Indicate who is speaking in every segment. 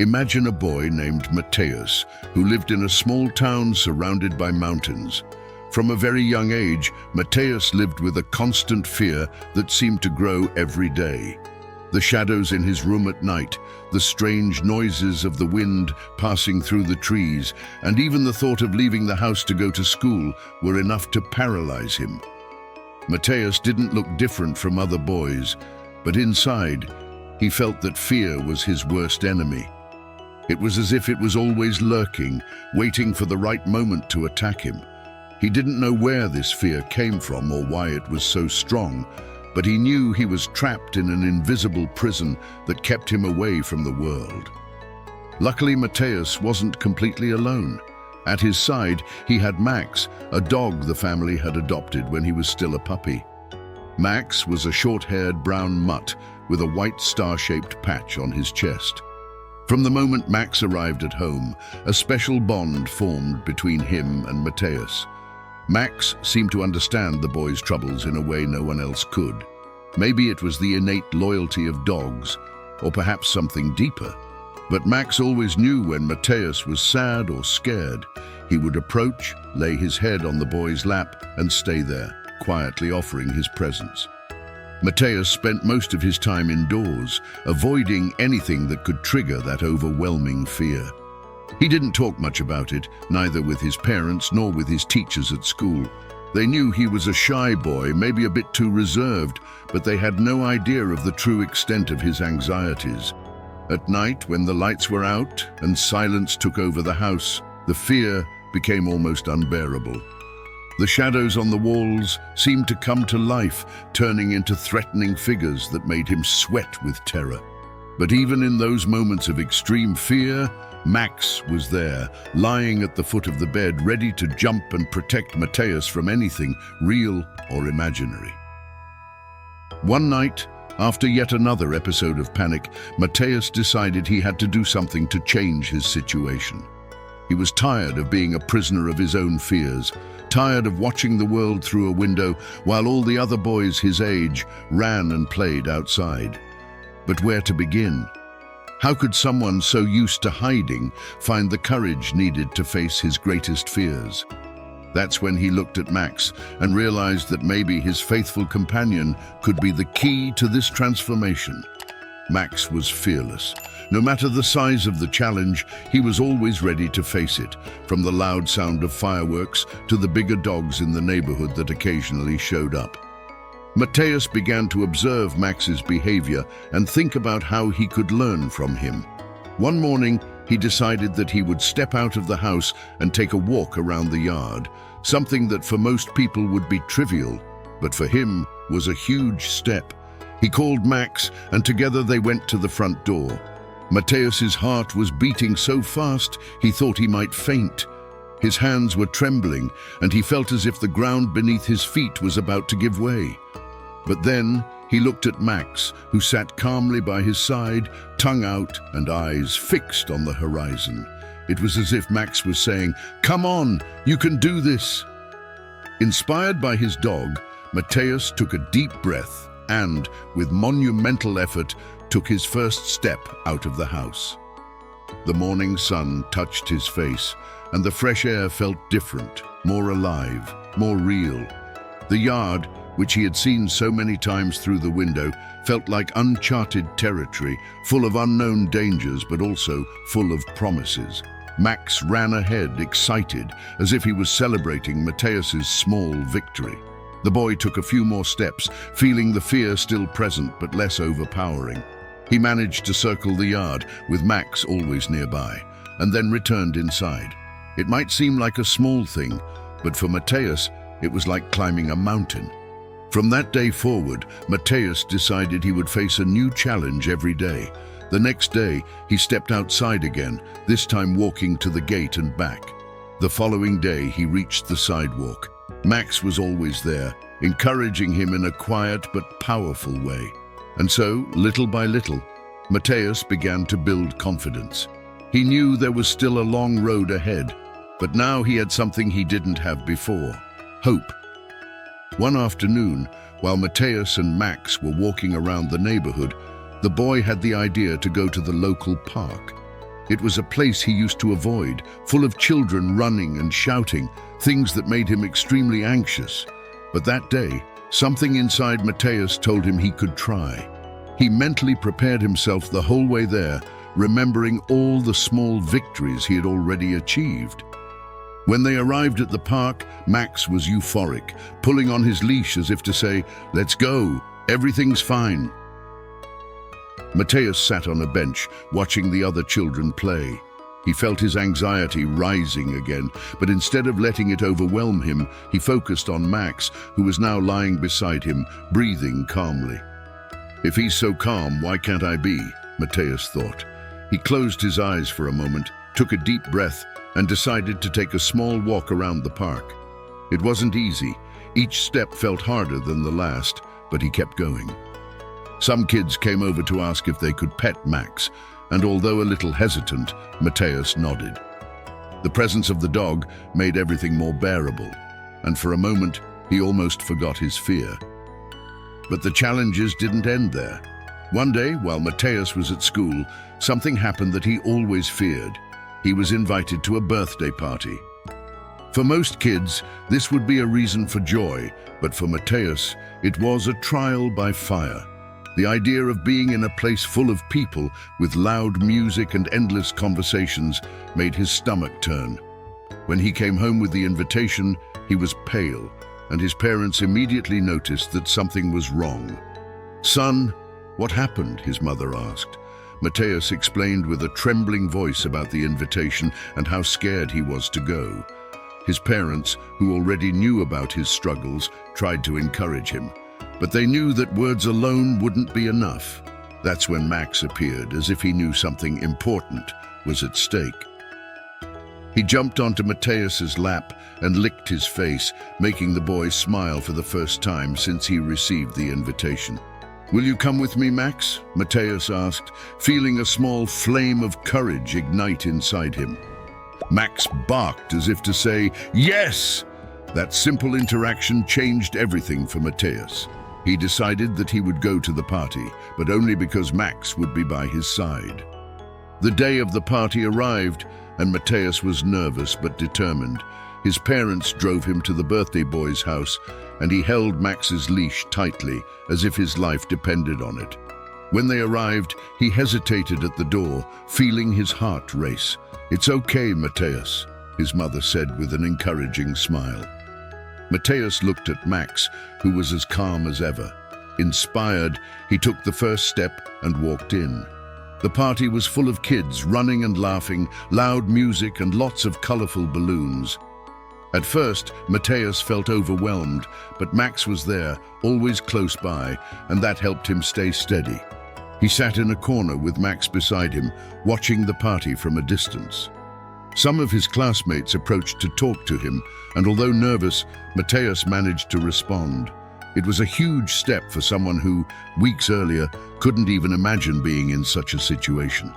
Speaker 1: Imagine a boy named Mateus who lived in a small town surrounded by mountains. From a very young age, Mateus lived with a constant fear that seemed to grow every day. The shadows in his room at night, the strange noises of the wind passing through the trees, and even the thought of leaving the house to go to school were enough to paralyze him. Mateus didn't look different from other boys, but inside, he felt that fear was his worst enemy. It was as if it was always lurking, waiting for the right moment to attack him. He didn't know where this fear came from or why it was so strong, but he knew he was trapped in an invisible prison that kept him away from the world. Luckily, Mateus wasn't completely alone. At his side, he had Max, a dog the family had adopted when he was still a puppy. Max was a short-haired brown mutt with a white star-shaped patch on his chest. From the moment Max arrived at home, a special bond formed between him and Mateus. Max seemed to understand the boy's troubles in a way no one else could. Maybe it was the innate loyalty of dogs, or perhaps something deeper. But Max always knew when Mateus was sad or scared. He would approach, lay his head on the boy's lap, and stay there, quietly offering his presence. Mateus spent most of his time indoors, avoiding anything that could trigger that overwhelming fear. He didn't talk much about it, neither with his parents nor with his teachers at school. They knew he was a shy boy, maybe a bit too reserved, but they had no idea of the true extent of his anxieties. At night, when the lights were out and silence took over the house, the fear became almost unbearable. The shadows on the walls seemed to come to life, turning into threatening figures that made him sweat with terror. But even in those moments of extreme fear, Max was there, lying at the foot of the bed, ready to jump and protect Mateus from anything, real or imaginary. One night, after yet another episode of panic, Mateus decided he had to do something to change his situation. He was tired of being a prisoner of his own fears, tired of watching the world through a window while all the other boys his age ran and played outside. But where to begin? How could someone so used to hiding find the courage needed to face his greatest fears? That's when he looked at Max and realized that maybe his faithful companion could be the key to this transformation. Max was fearless. No matter the size of the challenge, he was always ready to face it, from the loud sound of fireworks to the bigger dogs in the neighborhood that occasionally showed up. Mateus began to observe Max's behavior and think about how he could learn from him. One morning, he decided that he would step out of the house and take a walk around the yard, something that for most people would be trivial, but for him was a huge step. He called Max, and together they went to the front door. Mateus's heart was beating so fast he thought he might faint. His hands were trembling, and he felt as if the ground beneath his feet was about to give way. But then he looked at Max, who sat calmly by his side, tongue out and eyes fixed on the horizon. It was as if Max was saying, "Come on, you can do this." Inspired by his dog, Mateus took a deep breath and, with monumental effort, took his first step out of the house. The morning sun touched his face, and the fresh air felt different, more alive, more real. The yard, which he had seen so many times through the window, felt like uncharted territory, full of unknown dangers, but also full of promises. Max ran ahead, excited, as if he was celebrating Mateus's small victory. The boy took a few more steps, feeling the fear still present but less overpowering. He managed to circle the yard, with Max always nearby, and then returned inside. It might seem like a small thing, but for Mateus, it was like climbing a mountain. From that day forward, Mateus decided he would face a new challenge every day. The next day, he stepped outside again, this time walking to the gate and back. The following day, he reached the sidewalk. Max was always there, encouraging him in a quiet but powerful way. And so, little by little, Mateus began to build confidence. He knew there was still a long road ahead, but now he had something he didn't have before: hope. One afternoon, while Mateus and Max were walking around the neighborhood, the boy had the idea to go to the local park. It was a place he used to avoid, full of children running and shouting, things that made him extremely anxious. But that day, something inside Mateus told him he could try. He mentally prepared himself the whole way there, remembering all the small victories he had already achieved. When they arrived at the park, Max was euphoric, pulling on his leash as if to say, "Let's go, everything's fine." Mateus sat on a bench, watching the other children play. He felt his anxiety rising again, but instead of letting it overwhelm him, he focused on Max, who was now lying beside him, breathing calmly. "If he's so calm, why can't I be?" Mateus thought. He closed his eyes for a moment, took a deep breath, and decided to take a small walk around the park. It wasn't easy. Each step felt harder than the last, but he kept going. Some kids came over to ask if they could pet Max, and although a little hesitant, Mateus nodded. The presence of the dog made everything more bearable, and for a moment, he almost forgot his fear. But the challenges didn't end there. One day, while Mateus was at school, something happened that he always feared. He was invited to a birthday party. For most kids, this would be a reason for joy, but for Mateus, it was a trial by fire. The idea of being in a place full of people with loud music and endless conversations made his stomach turn. When he came home with the invitation, he was pale, and his parents immediately noticed that something was wrong. "Son, what happened?" his mother asked. Mateus explained with a trembling voice about the invitation and how scared he was to go. His parents, who already knew about his struggles, tried to encourage him. But they knew that words alone wouldn't be enough. That's when Max appeared, as if he knew something important was at stake. He jumped onto Mateus's lap and licked his face, making the boy smile for the first time since he received the invitation. "Will you come with me, Max?" Mateus asked, feeling a small flame of courage ignite inside him. Max barked as if to say, "Yes!" That simple interaction changed everything for Mateus. He decided that he would go to the party, but only because Max would be by his side. The day of the party arrived, and Mateus was nervous but determined. His parents drove him to the birthday boy's house, and he held Max's leash tightly, as if his life depended on it. When they arrived, he hesitated at the door, feeling his heart race. "It's okay, Mateus," his mother said with an encouraging smile. Mateus looked at Max, who was as calm as ever. Inspired, he took the first step and walked in. The party was full of kids running and laughing, loud music and lots of colorful balloons. At first, Mateus felt overwhelmed, but Max was there, always close by, and that helped him stay steady. He sat in a corner with Max beside him, watching the party from a distance. Some of his classmates approached to talk to him, and although nervous, Mateus managed to respond. It was a huge step for someone who, weeks earlier, couldn't even imagine being in such a situation.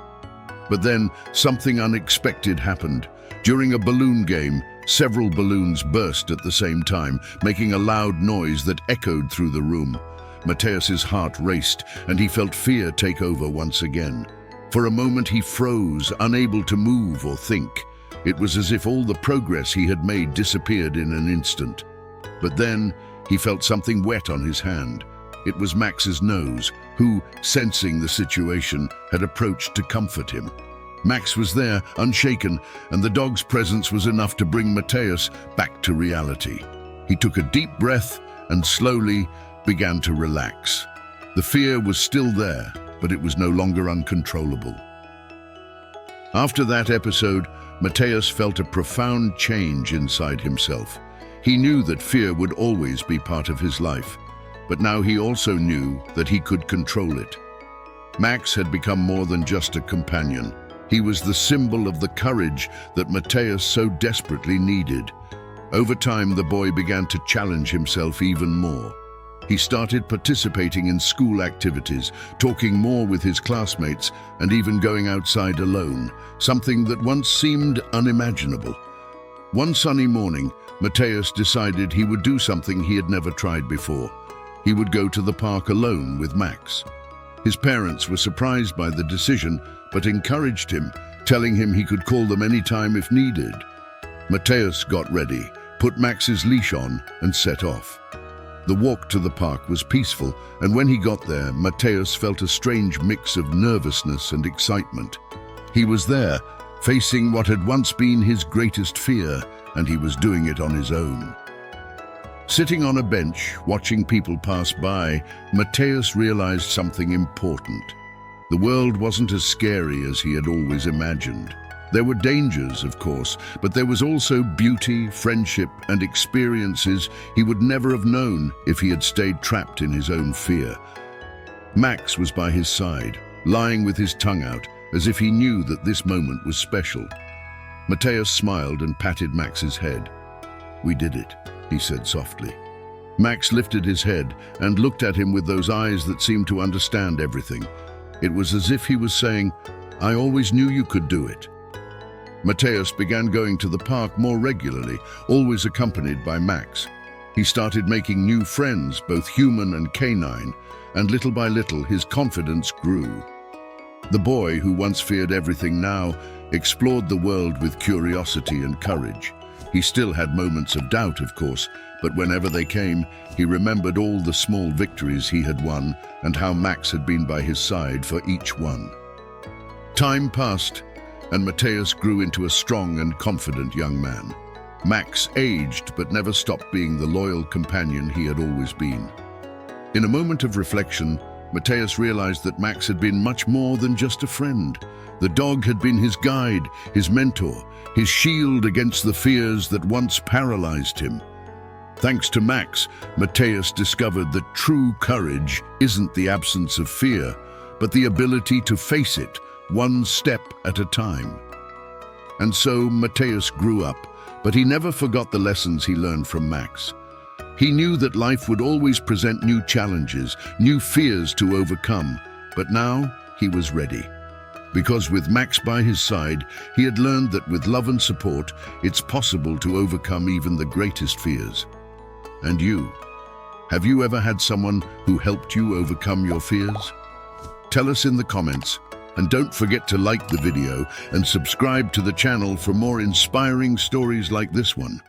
Speaker 1: But then, something unexpected happened. During a balloon game, several balloons burst at the same time, making a loud noise that echoed through the room. Mateus's heart raced, and he felt fear take over once again. For a moment he froze, unable to move or think. It was as if all the progress he had made disappeared in an instant. But then, he felt something wet on his hand. It was Max's nose, who, sensing the situation, had approached to comfort him. Max was there, unshaken, and the dog's presence was enough to bring Mateus back to reality. He took a deep breath and slowly began to relax. The fear was still there, but it was no longer uncontrollable. After that episode, Mateus felt a profound change inside himself. He knew that fear would always be part of his life, but now he also knew that he could control it. Max had become more than just a companion. He was the symbol of the courage that Mateus so desperately needed. Over time, the boy began to challenge himself even more. He started participating in school activities, talking more with his classmates, and even going outside alone, something that once seemed unimaginable. One sunny morning, Mateus decided he would do something he had never tried before. He would go to the park alone with Max. His parents were surprised by the decision, but encouraged him, telling him he could call them anytime if needed. Mateus got ready, put Max's leash on, and set off. The walk to the park was peaceful, and when he got there, Mateus felt a strange mix of nervousness and excitement. He was there, facing what had once been his greatest fear, and he was doing it on his own. Sitting on a bench, watching people pass by, Mateus realized something important. The world wasn't as scary as he had always imagined. There were dangers, of course, but there was also beauty, friendship, and experiences he would never have known if he had stayed trapped in his own fear. Max was by his side, lying with his tongue out, as if he knew that this moment was special. Mateus smiled and patted Max's head. "We did it," he said softly. Max lifted his head and looked at him with those eyes that seemed to understand everything. It was as if he was saying, "I always knew you could do it." Mateus began going to the park more regularly, always accompanied by Max. He started making new friends, both human and canine, and little by little his confidence grew. The boy, who once feared everything, now explored the world with curiosity and courage. He still had moments of doubt, of course, but whenever they came, he remembered all the small victories he had won and how Max had been by his side for each one. Time passed, and Mateus grew into a strong and confident young man. Max aged but never stopped being the loyal companion he had always been. In a moment of reflection, Mateus realized that Max had been much more than just a friend. The dog had been his guide, his mentor, his shield against the fears that once paralyzed him. Thanks to Max, Mateus discovered that true courage isn't the absence of fear, but the ability to face it, one step at a time. And so Mateus grew up, but he never forgot the lessons he learned from Max. He knew that life would always present new challenges, new fears to overcome, but now he was ready. Because with Max by his side, he had learned that with love and support, it's possible to overcome even the greatest fears. And you? Have you ever had someone who helped you overcome your fears? Tell us in the comments. And don't forget to like the video and subscribe to the channel for more inspiring stories like this one.